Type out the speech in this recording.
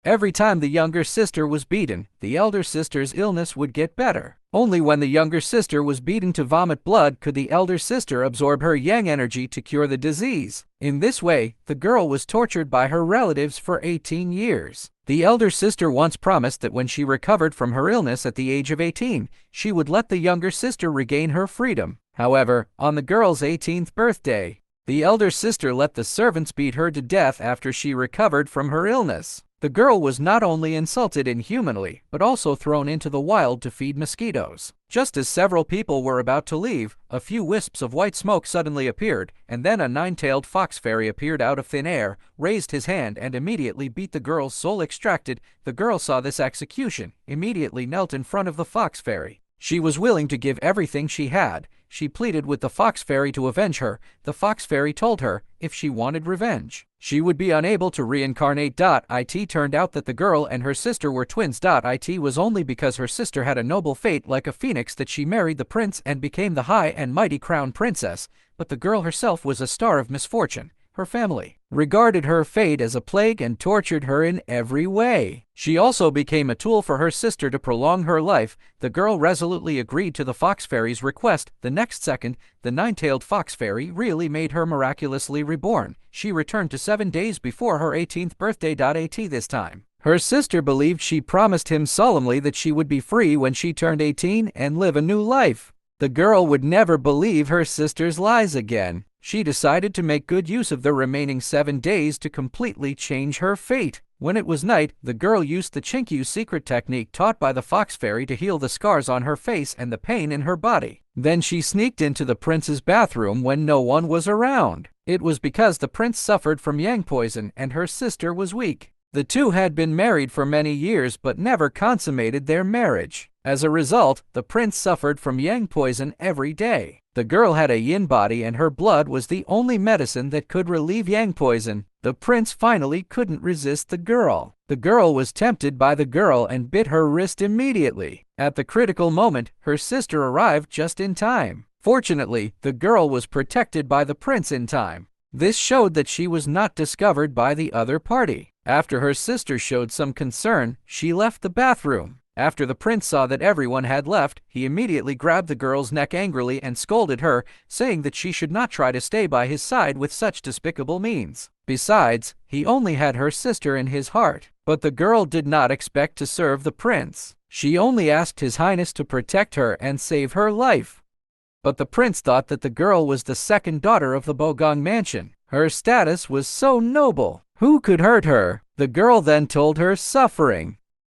Every time the younger sister was beaten, the elder sister's illness would get better. Only when the younger sister was beaten to vomit blood could the elder sister absorb her yang energy to cure the disease. In this way, the girl was tortured by her relatives for 18 years. The elder sister once promised that when she recovered from her illness at the age of 18, she would let the younger sister regain her freedom. However, on the girl's 18th birthday, the elder sister let the servants beat her to death after she recovered from her illness. The girl was not only insulted inhumanly, but also thrown into the wild to feed mosquitoes. Just as several people were about to leave, a few wisps of white smoke suddenly appeared, and then a nine-tailed fox fairy appeared out of thin air, raised his hand, and immediately beat the girl's soul extracted. The girl saw this execution, immediately knelt in front of the fox fairy. She was willing to give everything she had. She pleaded with the fox fairy to avenge her. The fox fairy told her, if she wanted revenge, she would be unable to reincarnate. It turned out that the girl and her sister were twins. It was only because her sister had a noble fate like a phoenix that she married the prince and became the high and mighty crown princess, but the girl herself was a star of misfortune. Her family regarded her fate as a plague and tortured her in every way. She also became a tool for her sister to prolong her life. The girl resolutely agreed to the fox fairy's request. The next second, the nine-tailed fox fairy really made her miraculously reborn. She returned to 7 days before her 18th birthday. This time, her sister believed she promised him solemnly that she would be free when she turned 18 and live a new life. The girl would never believe her sister's lies again. She decided to make good use of the remaining 7 days to completely change her fate. When it was night, the girl used the Chinkyu secret technique taught by the fox fairy to heal the scars on her face and the pain in her body. Then she sneaked into the prince's bathroom when no one was around. It was because the prince suffered from yang poison and her sister was weak. The two had been married for many years but never consummated their marriage. As a result, the prince suffered from yang poison every day. The girl had a yin body and her blood was the only medicine that could relieve yang poison. The prince finally couldn't resist the girl. The girl was tempted by the girl and bit her wrist immediately. At the critical moment, her sister arrived just in time. Fortunately, the girl was protected by the prince in time. This showed that she was not discovered by the other party. After her sister showed some concern, she left the bathroom. After the prince saw that everyone had left, he immediately grabbed the girl's neck angrily and scolded her, saying that she should not try to stay by his side with such despicable means. Besides, he only had her sister in his heart. But the girl did not expect to serve the prince. She only asked His Highness to protect her and save her life. But the prince thought that the girl was the second daughter of the Bogong mansion. Her status was so noble. Who could hurt her? The girl then told her suffering.